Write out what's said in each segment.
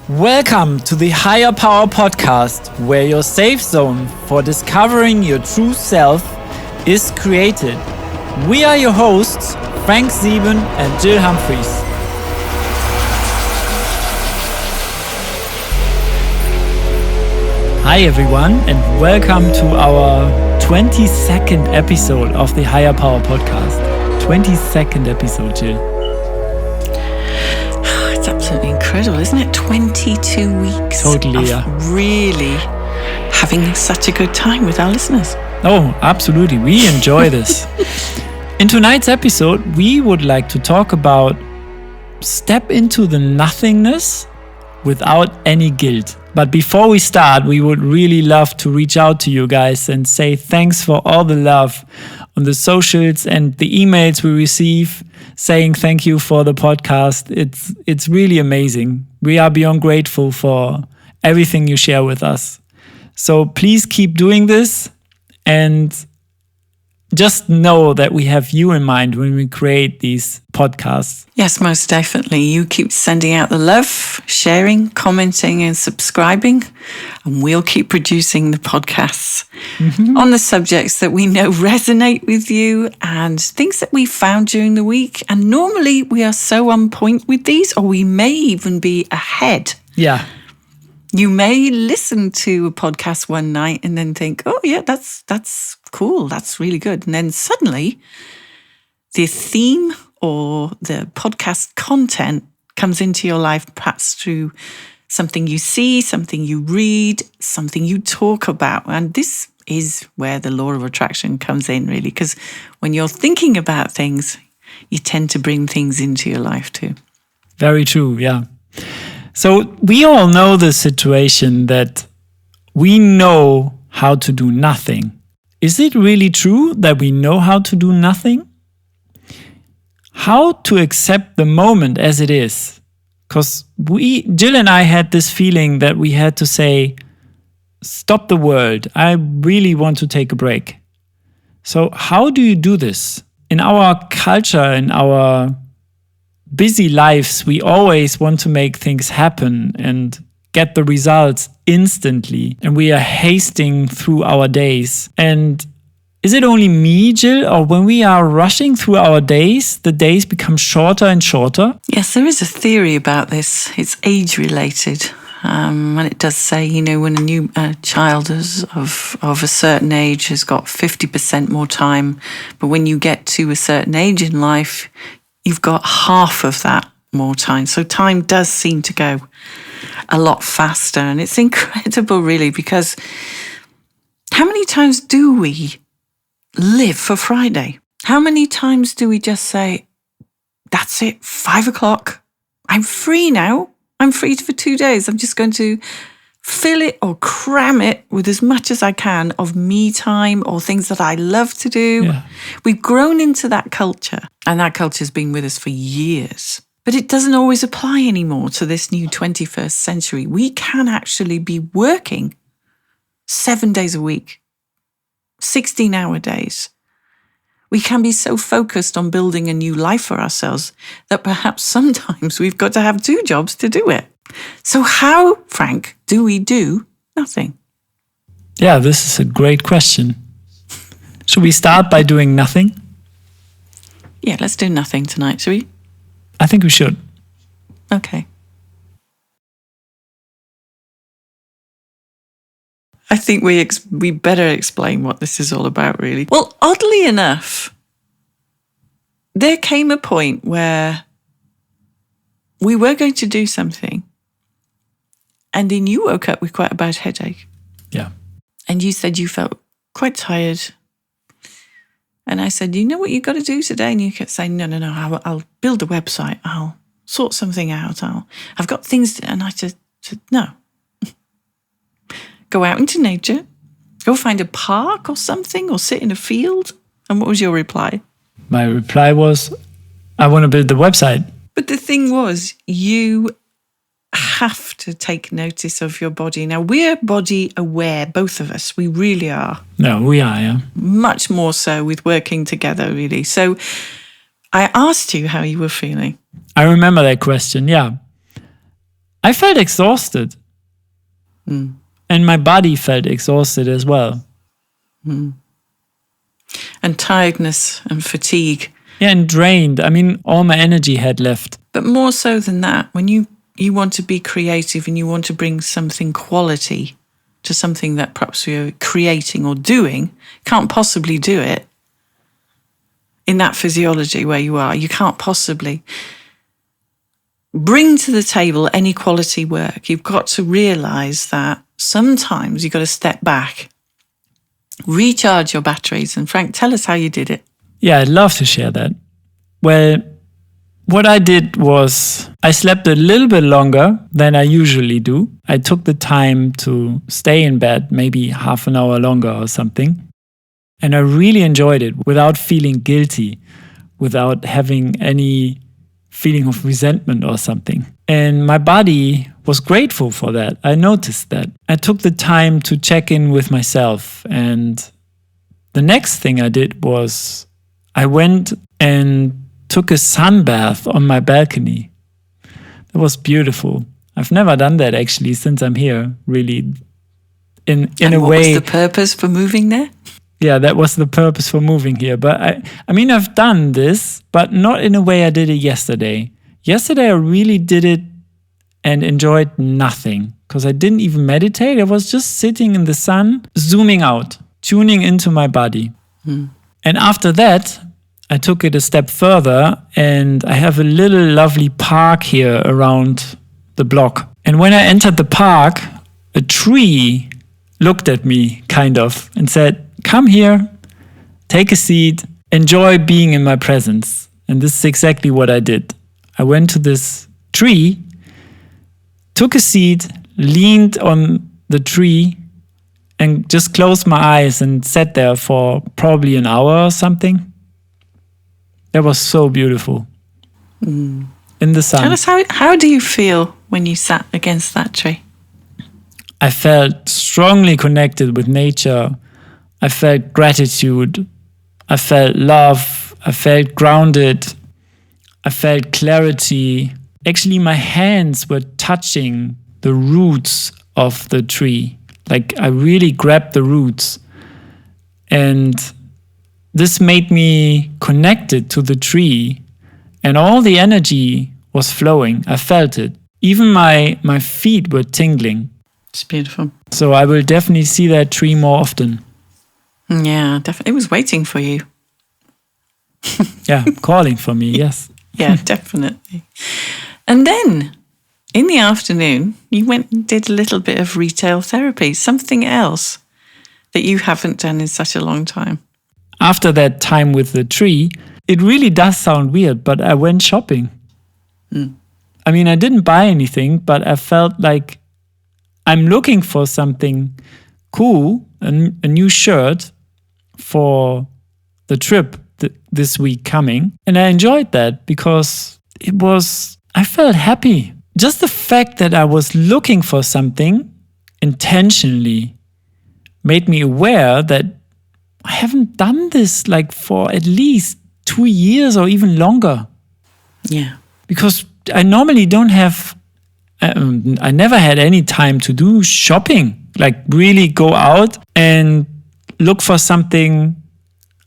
Welcome to the Higher Power Podcast, where your safe zone for discovering your true self is created. We are your hosts, Frank Sieben and Jill Humphreys. Hi everyone, and welcome to our 22nd episode of the Higher Power Podcast. 22nd episode, Jill. Absolutely incredible, isn't it? 22 weeks Totally, of really having such a good time with our listeners. Oh, absolutely. We enjoy this. In tonight's episode, we would like to talk about step into the nothingness without any guilt. But before we start, we would really love to reach out to you guys and say thanks for all the love on the socials and the emails we receive saying thank you for the podcast. It's really amazing. We are beyond grateful for everything you share with us. So please keep doing this and just know that we have you in mind when we create these podcasts. Yes, most definitely. You keep sending out the love, sharing, commenting and subscribing, and we'll keep producing the podcasts on the subjects that we know resonate with you and things that we found during the week. And normally we are so on point with these, or we may even be ahead. Yeah. You may listen to a podcast one night and then think, oh yeah, that's cool. That's really good. And then suddenly the theme or the podcast content comes into your life, perhaps through something you see, something you read, something you talk about. And this is where the law of attraction comes in, really, because when you're thinking about things, you tend to bring things into your life too. Very true, yeah. So we all know the situation that we know how to do nothing. Is it really true that we know how to do nothing? How to accept the moment as it is? Because Jill and I had this feeling that we had to say, stop the world. I really want to take a break. So how do you do this? In our culture, in our busy lives, we always want to make things happen and get the results instantly. And we are hasting through our days. And is it only me, Jill, or when we are rushing through our days, the days become shorter and shorter? Yes, there is a theory about this. It's age-related. And it does say, when a new child of a certain age has got 50% more time, but when you get to a certain age in life, you've got half of that more time. So time does seem to go a lot faster. And it's incredible, really, because how many times do we live for Friday? How many times do we just say, that's it, 5 o'clock, I'm free now. I'm free for 2 days. I'm just going to fill it or cram it with as much as I can of me time or things that I love to do. Yeah. We've grown into that culture, and that culture has been with us for years. But it doesn't always apply anymore to this new 21st century. We can actually be working 7 days a week, 16-hour days. We can be so focused on building a new life for ourselves that perhaps sometimes we've got to have 2 jobs to do it. So how, Frank, do we do nothing? Yeah, this is a great question. Should we start by doing nothing? Yeah, let's do nothing tonight, shall we? I think we should. Okay. I think we better explain what this is all about, really. Well, oddly enough, there came a point where we were going to do something, and then you woke up with quite a bad headache. Yeah. And you said you felt quite tired. And I said, you know what you got to do today? And you kept saying, no, I'll build a website. I'll sort something out. I've got things to, and I just said, no. Go out into nature, go find a park or something, or sit in a field. And what was your reply? My reply was, I want to build the website. But the thing was, you have to take notice of your body. Now, we're body aware, both of us. We really are. No, we are, yeah. Much more so with working together, really. So I asked you how you were feeling. I remember that question, yeah. I felt exhausted. And my body felt exhausted as well. And tiredness and fatigue. Yeah, and drained. I mean, all my energy had left. But more so than that, when you want to be creative and you want to bring something quality to something that perhaps you're creating or doing, can't possibly do it in that physiology where you are. You can't possibly bring to the table any quality work. You've got to realise that sometimes you've got to step back, recharge your batteries. And Frank, tell us how you did it. Yeah, I'd love to share that. Well, what I did was I slept a little bit longer than I usually do. I took the time to stay in bed, maybe half an hour longer or something. And I really enjoyed it without feeling guilty, without having any feeling of resentment or something. And my body was grateful for that. I noticed that. I took the time to check in with myself. And the next thing I did was I went and took a sun bath on my balcony. That was beautiful. I've never done that actually since I'm here, really. In a way. What was the purpose for moving there? Yeah, that was the purpose for moving here. But I mean, I've done this, but not in a way I did it yesterday. Yesterday, I really did it and enjoyed nothing because I didn't even meditate. I was just sitting in the sun, zooming out, tuning into my body. And after that, I took it a step further and I have a little lovely park here around the block. And when I entered the park, a tree looked at me kind of and said, "Come here, take a seat, enjoy being in my presence." And this is exactly what I did. I went to this tree, took a seat, leaned on the tree, and just closed my eyes and sat there for probably an hour or something. That was so beautiful. In the sun. Tell us, how do you feel when you sat against that tree? I felt strongly connected with nature. I felt gratitude. I felt love. I felt grounded. I felt clarity. Actually, my hands were touching the roots of the tree. Like I really grabbed the roots. And this made me connected to the tree. And all the energy was flowing. I felt it. Even my feet were tingling. It's beautiful. So I will definitely see that tree more often. Yeah, definitely. It was waiting for you. Yeah, calling for me, yes. Yeah, definitely. And then in the afternoon, you went and did a little bit of retail therapy, something else that you haven't done in such a long time. After that time with the tree, it really does sound weird, but I went shopping. I mean, I didn't buy anything, but I felt like I'm looking for something cool, a new shirt for the trip this week coming. And I enjoyed that because I felt happy. Just the fact that I was looking for something intentionally made me aware that I haven't done this like for at least 2 years or even longer. Yeah. Because I normally don't have, I never had any time to do shopping, like really go out and look for something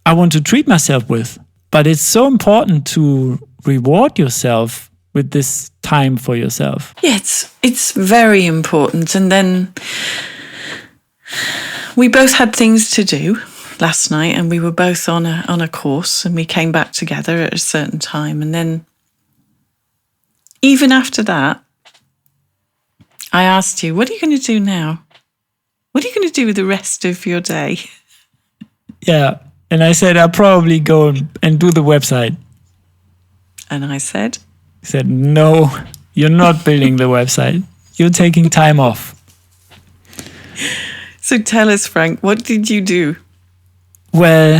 I want to treat myself with. But it's so important to reward yourself with this time for yourself. Yeah, it's very important. And then we both had things to do last night, and we were both on a course, and we came back together at a certain time. And then even after that, I asked you, what are you going to do now? What are you going to do with the rest of your day? Yeah. And I said, I'll probably go and do the website. And I said? He said, no, you're not building the website. You're taking time off. So tell us, Frank, what did you do? Well,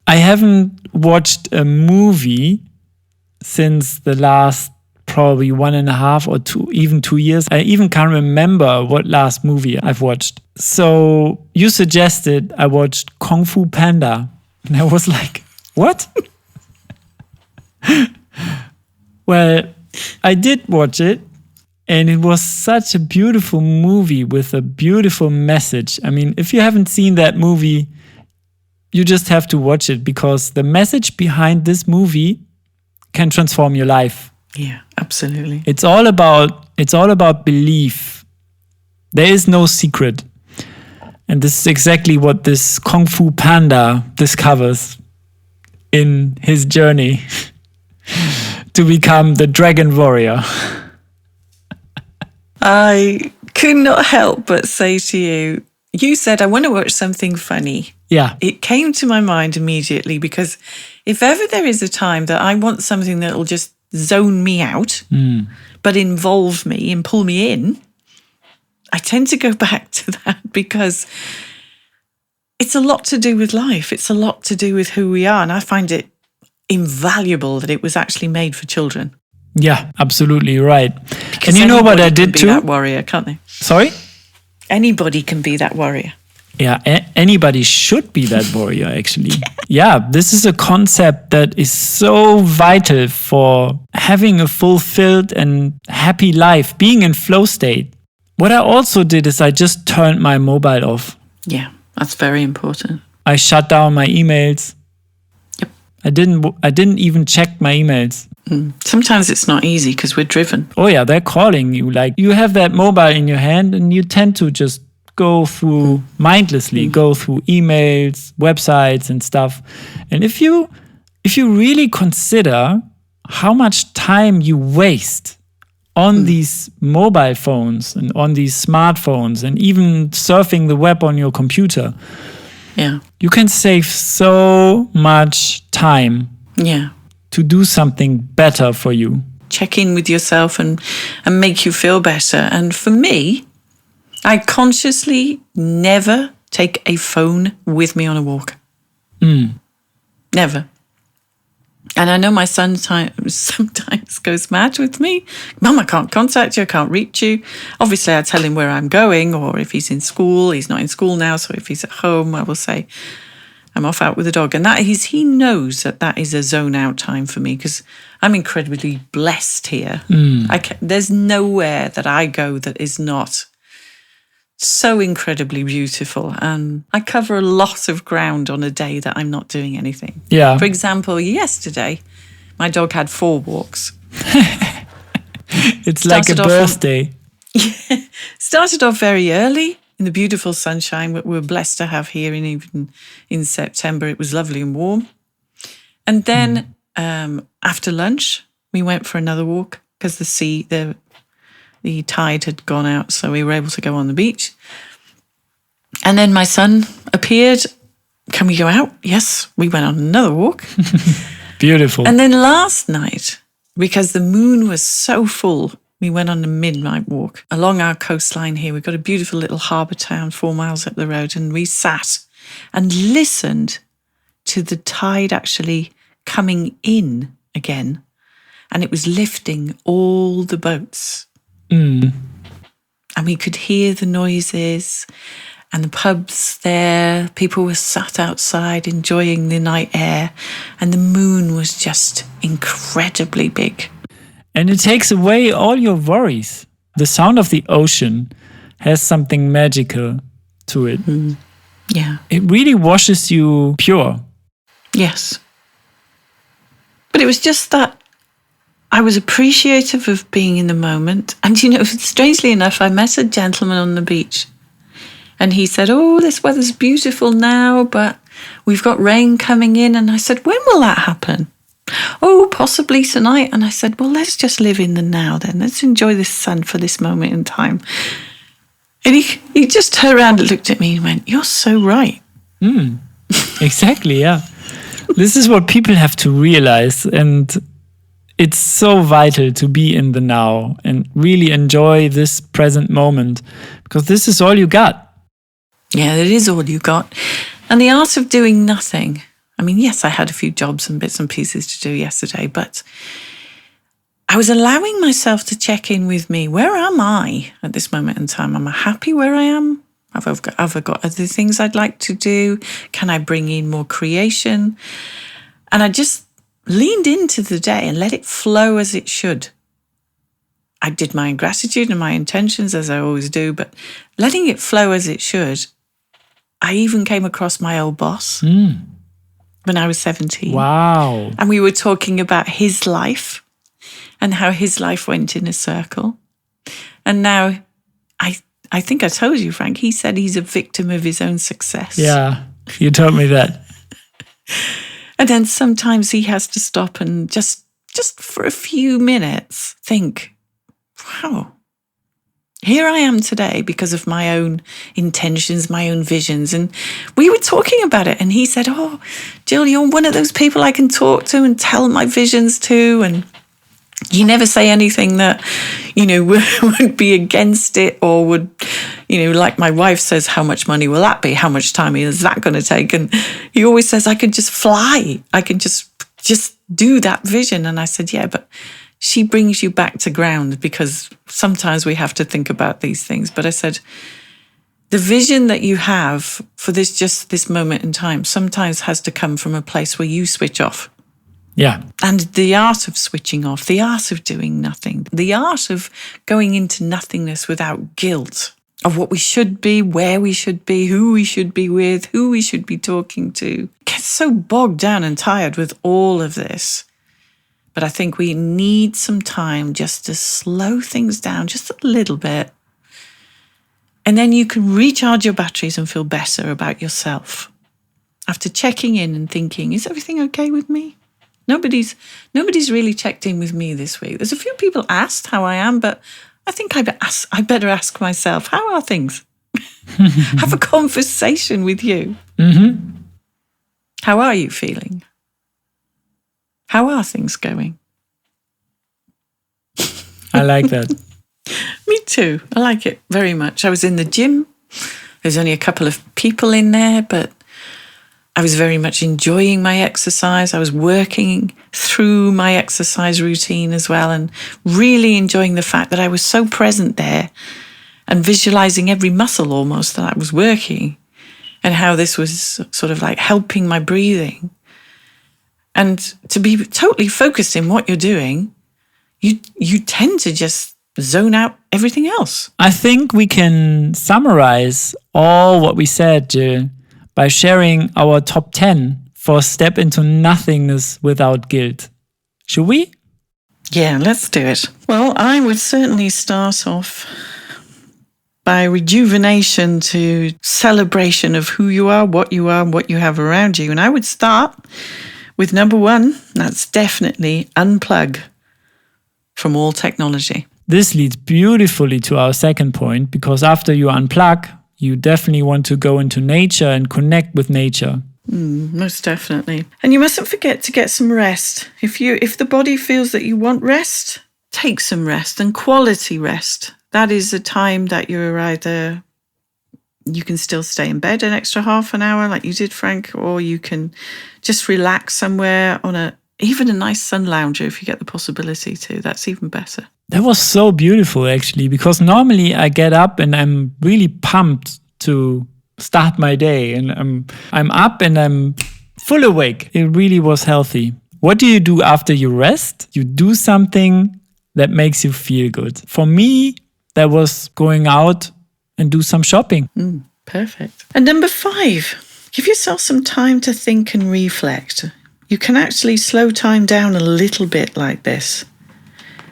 I haven't watched a movie since the last probably 1.5 or 2 years. I even can't remember what last movie I've watched. So you suggested I watched Kung Fu Panda. And I was like, what? Well, I did watch it. And it was such a beautiful movie with a beautiful message. I mean, if you haven't seen that movie, you just have to watch it, because the message behind this movie can transform your life. Yeah, absolutely. It's all about belief. There is no secret. And this is exactly what this Kung Fu Panda discovers in his journey to become the Dragon Warrior. I could not help but say to you, you said, I want to watch something funny. Yeah. It came to my mind immediately, because if ever there is a time that I want something that will just zone me out, but involve me and pull me in, I tend to go back to that, because it's a lot to do with life. It's a lot to do with who we are. And I find it invaluable that it was actually made for children. Yeah, absolutely right. Because and you know what I did too? That warrior, can't they? Sorry? Anybody can be that warrior. Yeah, anybody should be that warrior, actually. Yeah, this is a concept that is so vital for having a fulfilled and happy life, being in flow state. What I also did is I just turned my mobile off. Yeah, that's very important. I shut down my emails. Yep. I didn't even check my emails. Sometimes it's not easy because we're driven. Oh yeah, they're calling you. Like, you have that mobile in your hand and you tend to just go through mindlessly, go through emails, websites and stuff. And if you really consider how much time you waste on these mobile phones and on these smartphones and even surfing the web on your computer, you can save so much time. Yeah. To do something better for you. Check in with yourself and make you feel better. And for me, I consciously never take a phone with me on a walk. Never. And I know my son sometimes goes mad with me. Mum, I can't contact you, I can't reach you. Obviously, I tell him where I'm going, or if he's in school. He's not in school now, so if he's at home, I will say, I'm off out with the dog. And he knows that is a zone out time for me, because I'm incredibly blessed here. There's nowhere that I go that is not so incredibly beautiful. And I cover a lot of ground on a day that I'm not doing anything. Yeah. For example, yesterday, my dog had 4 walks. It's like a birthday. Started off very early in the beautiful sunshine that we're blessed to have here, and even in September, it was lovely and warm. And then after lunch, we went for another walk, because the tide had gone out, so we were able to go on the beach. And then my son appeared. Can we go out? Yes, we went on another walk. Beautiful. And then last night, because the moon was so full, we went on a midnight walk along our coastline here. We've got a beautiful little harbour town 4 miles up the road, and we sat and listened to the tide actually coming in again, and it was lifting all the boats. And we could hear the noises and the pubs there. People were sat outside enjoying the night air, and the moon was just incredibly big. And it takes away all your worries. The sound of the ocean has something magical to it. Yeah. It really washes you pure. Yes. But it was just that I was appreciative of being in the moment. And, strangely enough, I met a gentleman on the beach, and he said, oh, this weather's beautiful now, but we've got rain coming in. And I said, when will that happen? Oh, possibly tonight. And I said, well, let's just live in the now then. Let's enjoy this sun for this moment in time. And he just turned around and looked at me and went, you're so right. Exactly, yeah. This is what people have to realize. And it's so vital to be in the now and really enjoy this present moment, because this is all you got. Yeah, it is all you got. And the art of doing nothing. I mean, yes, I had a few jobs and bits and pieces to do yesterday, but I was allowing myself to check in with me. Where am I at this moment in time? Am I happy where I am? Have I got other things I'd like to do? Can I bring in more creation? And I just leaned into the day and let it flow as it should. I did my gratitude and my intentions as I always do, but letting it flow as it should. I even came across my old boss when I was 17. Wow. And we were talking about his life and how his life went in a circle. And now I think I told you, Frank, he said he's a victim of his own success. Yeah, you told me that. And then sometimes he has to stop and just for a few minutes think, wow, here I am today because of my own intentions, my own visions. And we were talking about it. And he said, oh, Jill, you're one of those people I can talk to and tell my visions to. And you never say anything that, would be against it or would, like my wife says, how much money will that be? How much time is that going to take? And he always says, I can just fly. I can just do that vision. And I said, yeah, but she brings you back to ground because sometimes we have to think about these things. But I said, the vision that you have for this moment in time sometimes has to come from a place where you switch off. Yeah. And the art of switching off, the art of doing nothing, the art of going into nothingness without guilt of what we should be, where we should be, who we should be with, who we should be talking to. Get so bogged down and tired with all of this. But I think we need some time just to slow things down just a little bit. And then you can recharge your batteries and feel better about yourself. After checking in and thinking, is everything okay with me? Nobody's really checked in with me this week. There's a few people asked how I am, but I think I better ask myself, how are things? Have a conversation with you. Mm-hmm. How are you feeling? How are things going? I like that. Me too. I like it very much. I was in the gym. There's only a couple of people in there, but I was very much enjoying my exercise. I was working through my exercise routine as well and really enjoying the fact that I was so present there and visualizing every muscle almost that I was working and how this was sort of like helping my breathing. And to be totally focused in what you're doing, you tend to just zone out everything else. I think we can summarize all what we said, Jill, by sharing our top 10 for step into nothingness without guilt. Should we? Yeah, let's do it. Well, I would certainly start off by rejuvenation to celebration of who you are, what you have around you. And I would start with number 1. That's definitely unplug from all technology. This leads beautifully to our second point, because after you unplug, you definitely want to go into nature and connect with nature. Most definitely. And you mustn't forget to get some rest. If the body feels that you want rest, take some rest and quality rest. That is a time that you can still stay in bed an extra half an hour like you did, Frank, or you can just relax somewhere on even a nice sun lounger if you get the possibility to. That's even better. That was so beautiful, actually, because normally I get up and I'm really pumped to start my day, and I'm up and I'm full awake. It really was healthy. What do you do after you rest? You do something that makes you feel good. For me, that was going out and do some shopping. Perfect. And number 5, give yourself some time to think and reflect. You can actually slow time down a little bit like this.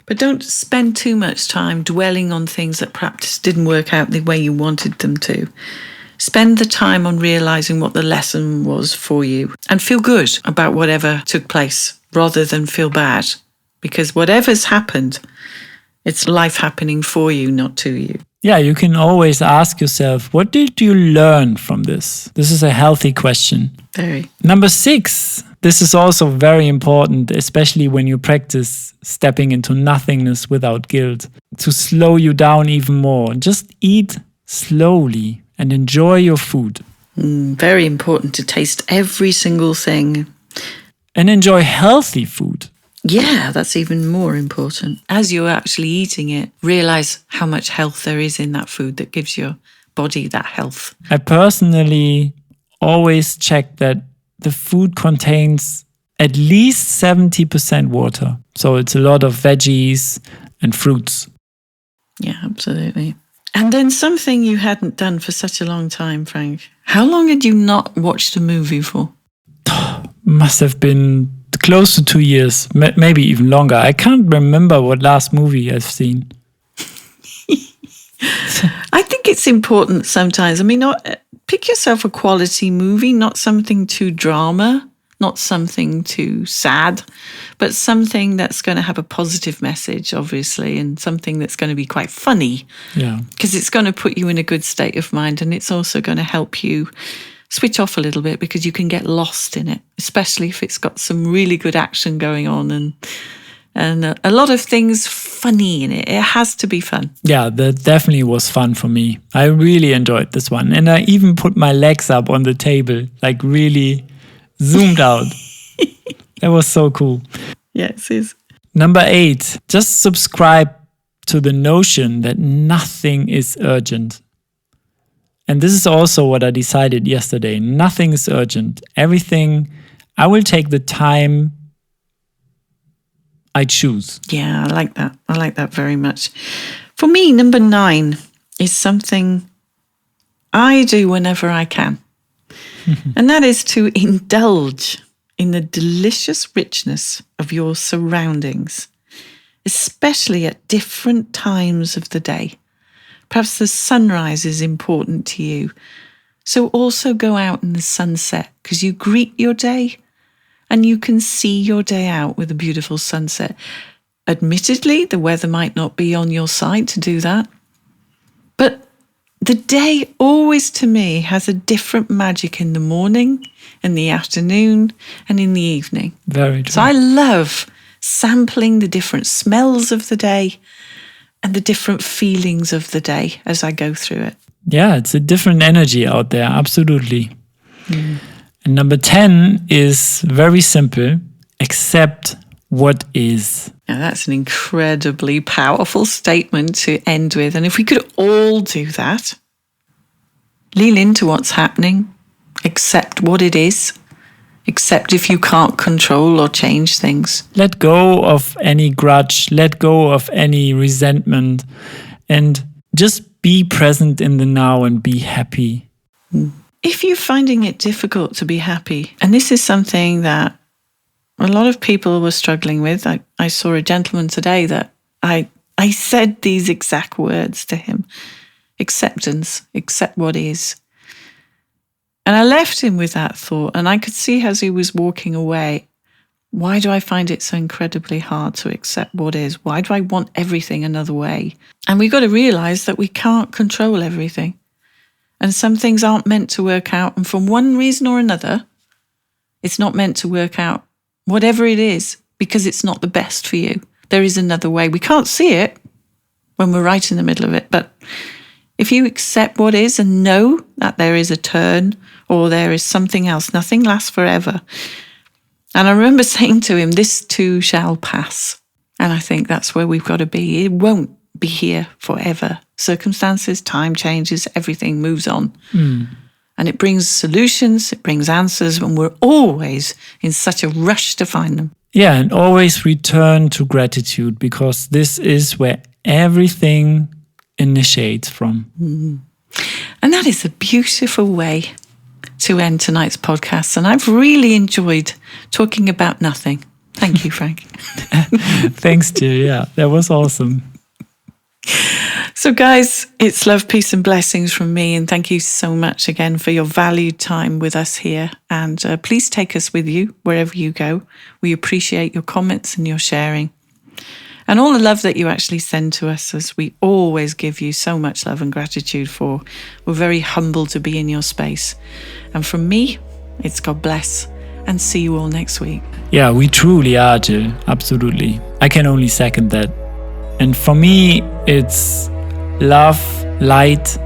But don't spend too much time dwelling on things that perhaps didn't work out the way you wanted them to. Spend the time on realizing what the lesson was for you and feel good about whatever took place rather than feel bad. Because whatever's happened, it's life happening for you, not to you. Yeah, you can always ask yourself, what did you learn from this? This is a healthy question. Very. Number 6, this is also very important, especially when you practice stepping into nothingness without guilt, to slow you down even more. Just eat slowly and enjoy your food. Very important to taste every single thing. And enjoy healthy food. Yeah, that's even more important. As you're actually eating it, realize how much health there is in that food that gives your body that health. I personally always check that the food contains at least 70% water. So it's a lot of veggies and fruits. Yeah, absolutely. And then something you hadn't done for such a long time, Frank. How long had you not watched a movie for? Must have been close to 2 years, maybe even longer. I can't remember what last movie I've seen. I think it's important sometimes. I mean, pick yourself a quality movie, not something too drama, not something too sad, but something that's going to have a positive message, obviously, and something that's going to be quite funny. Yeah. Because it's going to put you in a good state of mind, and it's also going to help you switch off a little bit because you can get lost in it, especially if it's got some really good action going on and a lot of things funny in it. It has to be fun. Yeah, that definitely was fun for me. I really enjoyed this one. And I even put my legs up on the table, like really zoomed out. That was so cool. Yes, it is. Number 8, just subscribe to the notion that nothing is urgent. And this is also what I decided yesterday. Nothing is urgent. Everything, I will take the time I choose. Yeah, I like that. I like that very much. For me, number 9 is something I do whenever I can. And that is to indulge in the delicious richness of your surroundings, especially at different times of the day. Perhaps the sunrise is important to you. So also go out in the sunset because you greet your day and you can see your day out with a beautiful sunset. Admittedly, the weather might not be on your side to do that. But the day always, to me, has a different magic in the morning, in the afternoon, and in the evening. Very true. So I love sampling the different smells of the day and the different feelings of the day as I go through it. Yeah, it's a different energy out there, absolutely. And number 10 is very simple, accept what is. Now, that's an incredibly powerful statement to end with. And if we could all do that, lean into what's happening, accept what it is, accept if you can't control or change things. Let go of any grudge, let go of any resentment, and just be present in the now and be happy. If you're finding it difficult to be happy, and this is something that a lot of people were struggling with. I saw a gentleman today that I said these exact words to him. Acceptance, accept what is. And I left him with that thought, and I could see as he was walking away, why do I find it so incredibly hard to accept what is? Why do I want everything another way? And we've got to realize that we can't control everything. And some things aren't meant to work out. And for one reason or another, it's not meant to work out. Whatever it is, because it's not the best for you. There is another way. We can't see it when we're right in the middle of it. But if you accept what is and know that there is a turn or there is something else, nothing lasts forever. And I remember saying to him, this too shall pass. And I think that's where we've got to be. It won't be here forever. Circumstances, time changes, everything moves on. And it brings solutions, it brings answers, and we're always in such a rush to find them. Yeah, and always return to gratitude because this is where everything initiates from. And that is a beautiful way to end tonight's podcast. And I've really enjoyed talking about nothing. Thank you, Frank. Thanks, Jill. Yeah, that was awesome. So guys, it's love, peace and blessings from me. And thank you so much again for your valued time with us here. And please take us with you wherever you go. We appreciate your comments and your sharing. And all the love that you actually send to us, as we always give you so much love and gratitude for. We're very humbled to be in your space. And from me, it's God bless. And see you all next week. Yeah, we truly are, Jill. Absolutely. I can only second that. And for me, it's love, light,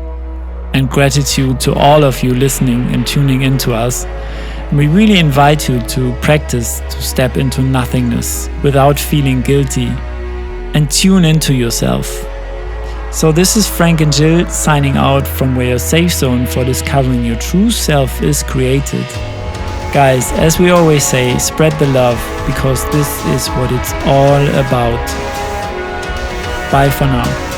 and gratitude to all of you listening and tuning into us. And we really invite you to practice to step into nothingness without feeling guilty and tune into yourself. So this is Frank and Jill signing out from where your safe zone for discovering your true self is created. Guys, as we always say, spread the love because this is what it's all about. Bye for now.